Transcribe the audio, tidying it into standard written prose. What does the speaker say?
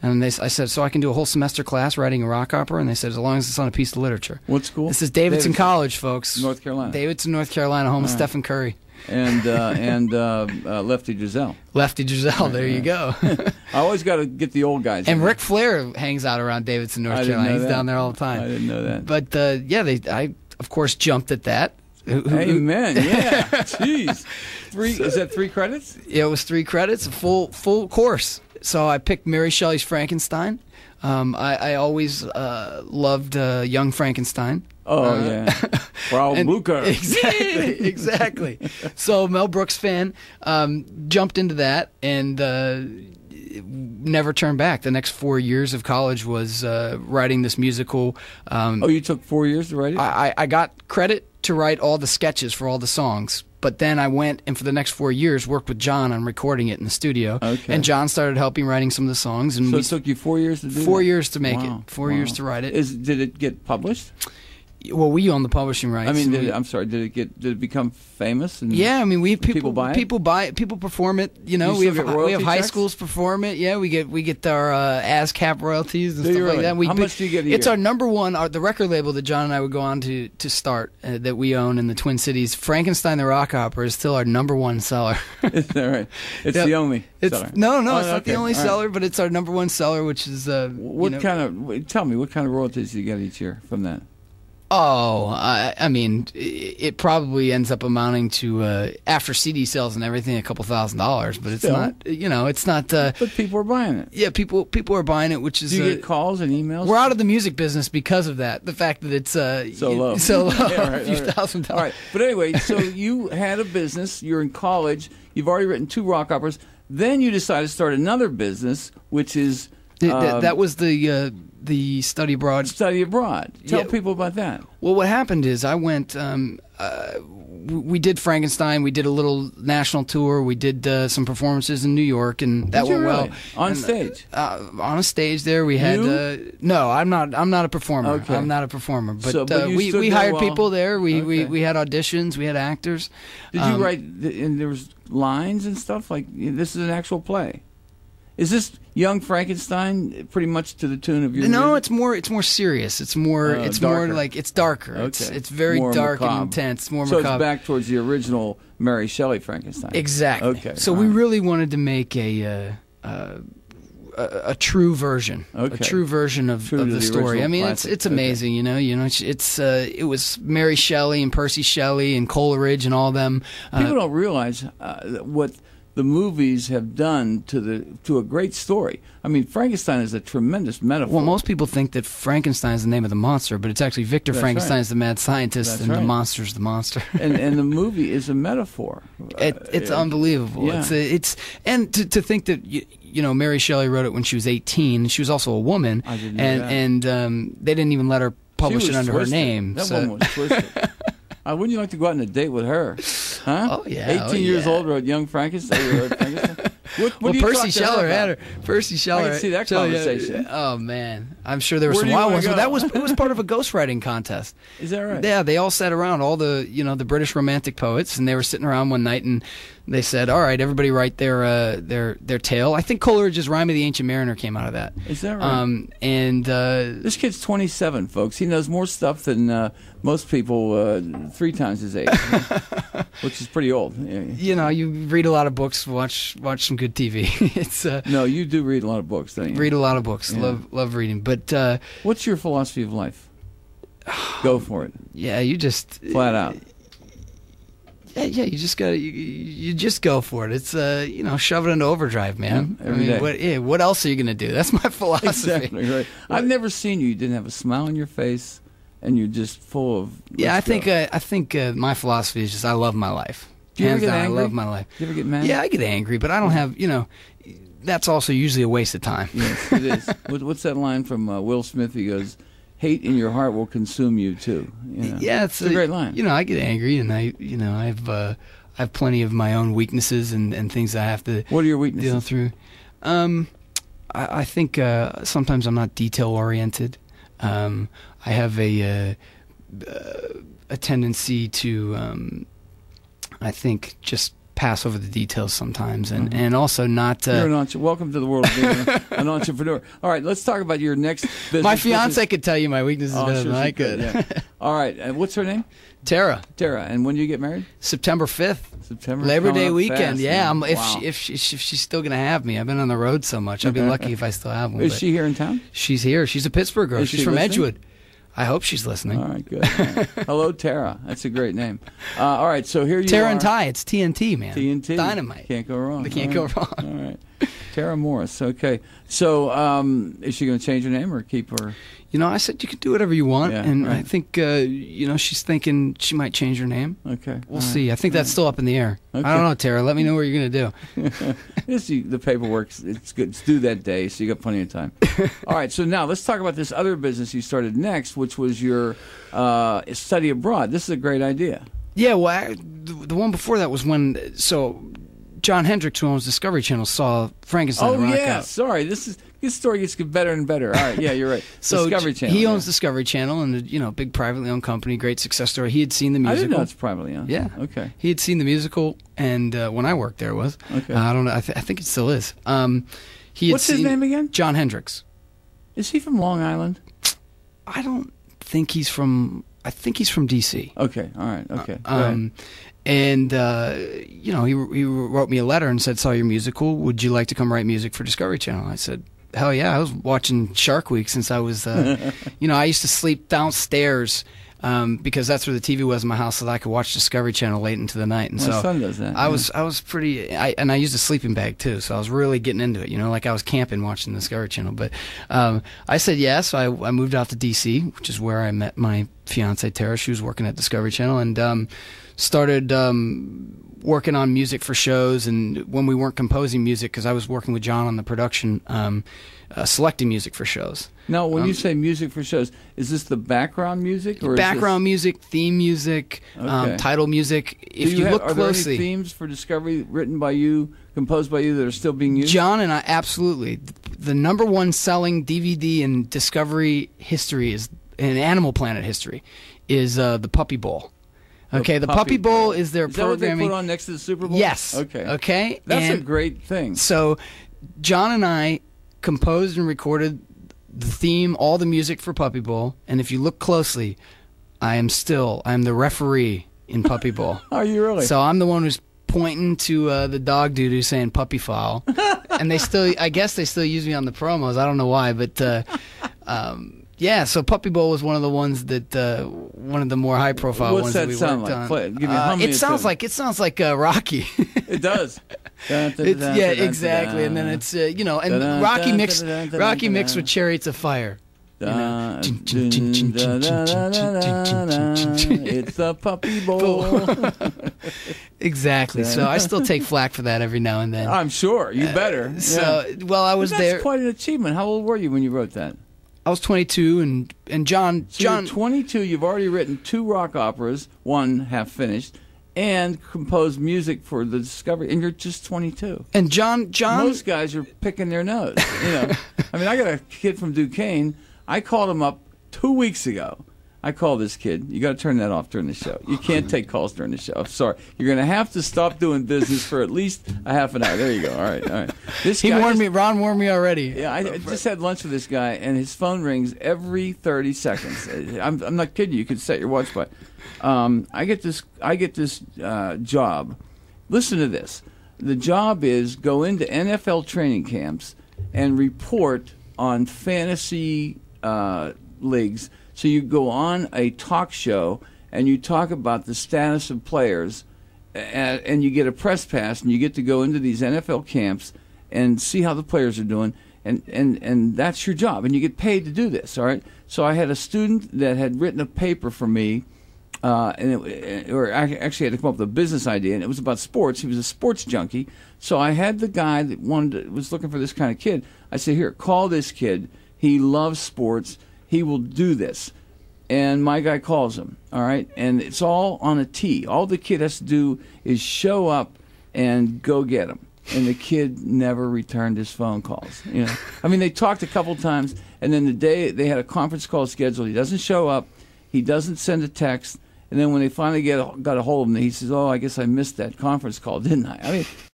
And I said, so I can do a whole semester class writing a rock opera? And they said, as long as it's on a piece of literature. What school? This is Davidson College, folks. North Carolina. Davidson, North Carolina, home of Stephen Curry. And Lefty Giselle. Lefty Giselle, there you go. I always got to get the old guys. And Ric Flair hangs out around Davidson, North Carolina. He's down there all the time. I didn't know that. But I of course jumped at that. Amen. Yeah. Jeez. Is that 3 credits? Yeah, it was 3 credits, a full course. So I picked Mary Shelley's Frankenstein. I always loved Young Frankenstein. Oh, yeah. Frau Blucher. Exactly. So Mel Brooks fan, jumped into that and never turned back. The next 4 years of college was writing this musical. You took 4 years to write it? I got credit to write all the sketches for all the songs. But then I went and for the next 4 years worked with John on recording it in the studio. Okay. And John started helping writing some of the songs. And so it took you 4 years to do 4 years to make it. 4 years to write it. Did it get published? Well, we own the publishing rights. I mean, did it become famous? And yeah, I mean, people buy it. People buy it. People perform it. You know, we have high schools perform it. Yeah, we get our ASCAP royalties and stuff like that. How much do you get a year? It's our number one. The record label that John and I would go on to start that we own in the Twin Cities. Frankenstein the Rock Opera is still our number one seller. Is that right? It's the only seller. No, it's not the only seller, but it's our number one seller, which is tell me what kind of royalties do you get each year from that? Oh, I mean, it probably ends up amounting to after CD sales and everything, a couple $1,000s. But it's not, it's not. But people are buying it. Yeah, people are buying it, which is. Do you get calls and emails? We're out of the music business because of that. The fact that it's so low, yeah, a few $1,000s. All right, but anyway, so you had a business. You're in college. You've already written 2 rock operas. Then you decide to start another business, which is that was the study abroad. Study abroad. Tell people about that. Well, what happened is I went. We did Frankenstein. We did a little national tour. We did some performances in New York, and that went well. On stage. On a stage there, we had. No, I'm not a performer. Okay. I'm not a performer. But, we hired people there. We had auditions. We had actors. Did you write? And there was lines and stuff like this is an actual play. Is this Young Frankenstein pretty much to the tune of your music? It's more serious. It's more like it's darker. Okay. It's very more dark macabre. And intense, more macabre. So it's back towards the original Mary Shelley Frankenstein. Exactly. Okay. So we really wanted to make a true version, a true version of the story. I mean, it's amazing, it was Mary Shelley and Percy Shelley and Coleridge and all them. People don't realize what the movies have done to a great story. I mean, Frankenstein is a tremendous metaphor. Well, most people think that Frankenstein is the name of the monster, but it's actually Victor Frankenstein is the mad scientist, and the monster's the monster. and the movie is a metaphor. It's unbelievable. Yeah. And to think that Mary Shelley wrote it when she was 18. She was also a woman, I didn't know that. And they didn't even let her publish it under her name. That woman was twisted. Wouldn't you like to go out on a date with her? Huh? Oh, yeah. 18 years old, wrote Young Frankenstein. Percy Scheller had her. Percy Scheller. I can see that conversation. Oh, man. I'm sure there were some wild ones. But it was part of a ghostwriting contest. Is that right? Yeah, they all sat around, all the British Romantic poets, and they were sitting around one night, and they said, all right, everybody write their tale. I think Coleridge's Rime of the Ancient Mariner came out of that. Is that right? This kid's 27, folks. He knows more stuff than most people 3 times his age, which is pretty old. You read a lot of books, watch some good TV. No, you do read a lot of books, don't you? Read a lot of books. Yeah. Love reading. But what's your philosophy of life? Go for it. Yeah, you just flat out. Yeah, you just gotta you just go for it. It's shove it into overdrive, man. What else are you gonna do? That's my philosophy. Exactly right. I've never seen you didn't have a smile on your face, and you're just full of. Yeah, I think my philosophy is just I love my life. Do you ever get angry? I love my life. Do you ever get mad? Yeah, I get angry, but I don't have That's also usually a waste of time. Yes, it is. What's that line from Will Smith? He goes, "Hate in your heart will consume you too." Yeah, it's a great line. I get angry, and I have plenty of my own weaknesses and things I have to. What are your weaknesses? Deal through. I think sometimes I'm not detail oriented. I have a tendency to, I think, just pass over the details sometimes, and also not. You're welcome to the world of being an entrepreneur. All right, let's talk about your next business. My fiance could tell you my weaknesses better than I could. Yeah. All right, what's her name? Tara. And when do you get married? September 5th. Labor Day weekend. Fast, yeah, wow. if she's still gonna have me. I've been on the road so much. I'd be lucky if I still have one. Is she here in town? She's here. She's a Pittsburgh girl. She's from listening? Edgewood. I hope she's listening. All right, good. All right. Hello, Tara. That's a great name. All right, so here you Tara are. and Ty. It's TNT, man. TNT. Dynamite. Can't go wrong. They can't go wrong. All right. Tara Morse. Okay. So is she going to change her name or keep her? I said you can do whatever you want, and right. I think she's thinking she might change her name. Okay, we'll see. I think that's still up in the air. Okay. I don't know, Tara. Let me know what you're going to do. The paperwork, it's good. It's due that day, so you got plenty of time. All right, so now let's talk about this other business you started next, which was your study abroad. This is a great idea. Yeah, well, the one before that was when John Hendricks, who owns Discovery Channel, saw Frankenstein. Oh yeah, sorry. This story gets better and better. All right, yeah, you're right. So Discovery Channel. He owns Discovery Channel, and big privately owned company, great success story. He had seen the musical. I didn't know it's privately owned. Yeah, okay. He had seen the musical, and when I worked there, it was. Okay. I don't know. I think it still is. What's his name again? John Hendricks. Is he from Long Island? I don't think he's from. I think he's from D.C. Okay. All right. Okay. And he wrote me a letter and said, "Saw your musical. Would you like to come write music for Discovery Channel?" I said, "Hell yeah!" I was watching Shark Week since I was, I used to sleep downstairs because that's where the TV was in my house, so that I could watch Discovery Channel late into the night. And my son does that. I was pretty, and I used a sleeping bag too, so I was really getting into it. Like I was camping watching the Discovery Channel. But I said yes. So I moved out to D.C., which is where I met my fiance Tara. She was working at Discovery Channel, and started working on music for shows. And when we weren't composing music, because I was working with John on the production, selecting music for shows. Now, when you say music for shows, is this the background music? Or background music, theme music, title music. If you look closely, are there any themes for Discovery written by you, composed by you, that are still being used? John and I, absolutely. The number one selling DVD in Discovery history is, in Animal Planet history, is the Puppy Bowl. Okay, the Puppy Bowl is their programming. Is that what they put on next to the Super Bowl? Yes. Okay. That's a great thing. So, John and I composed and recorded the theme, all the music for Puppy Bowl, and if you look closely, I am the referee in Puppy Bowl. Are you really? So I'm the one who's pointing to the dog dude who's saying puppy foul, and I guess they still use me on the promos. I don't know why, but yeah. So Puppy Bowl was one of the ones that one of the more high profile ones that we worked on. It sounds like Rocky. It does. Yeah, exactly. And then it's and Rocky mixed with Chariots of Fire. It's the Puppy Bowl. Exactly. So I still take flack for that every now and then. I'm sure. You better. I was there. That's quite an achievement. How old were you when you wrote that? I was 22, and John. You're 22. You've already written 2 rock operas, one half finished, and composed music for the Discovery, and you're just 22. And John. Most guys are picking their nose. I mean, I got a kid from Duquesne. I called him up 2 weeks ago. I called this kid. You got to turn that off during the show. You can't take calls during the show. I'm sorry. You're going to have to stop doing business for at least a half an hour. There you go. All right. Ron warned me already. Yeah, I just had lunch with this guy, and his phone rings every 30 seconds. I'm not kidding you. You could set your watch by. I get this job. Listen to this. The job is go into NFL training camps and report on fantasy leagues. So you go on a talk show and you talk about the status of players, and you get a press pass, and you get to go into these NFL camps and see how the players are doing, and that's your job, and you get paid to do this. All right. So I had a student that had written a paper for me, or I actually had to come up with a business idea, and it was about sports. He was a sports junkie. So I had the guy that was looking for this kind of kid. I said, here, call this kid. He loves sports. He will do this. And my guy calls him, all right? And it's all on a tee. All the kid has to do is show up and go get him. And the kid never returned his phone calls. I mean, they talked a couple times, and then the day they had a conference call scheduled, he doesn't show up. He doesn't send a text. And then when they finally got a hold of him, he says, "Oh, I guess I missed that conference call, didn't I?" I mean,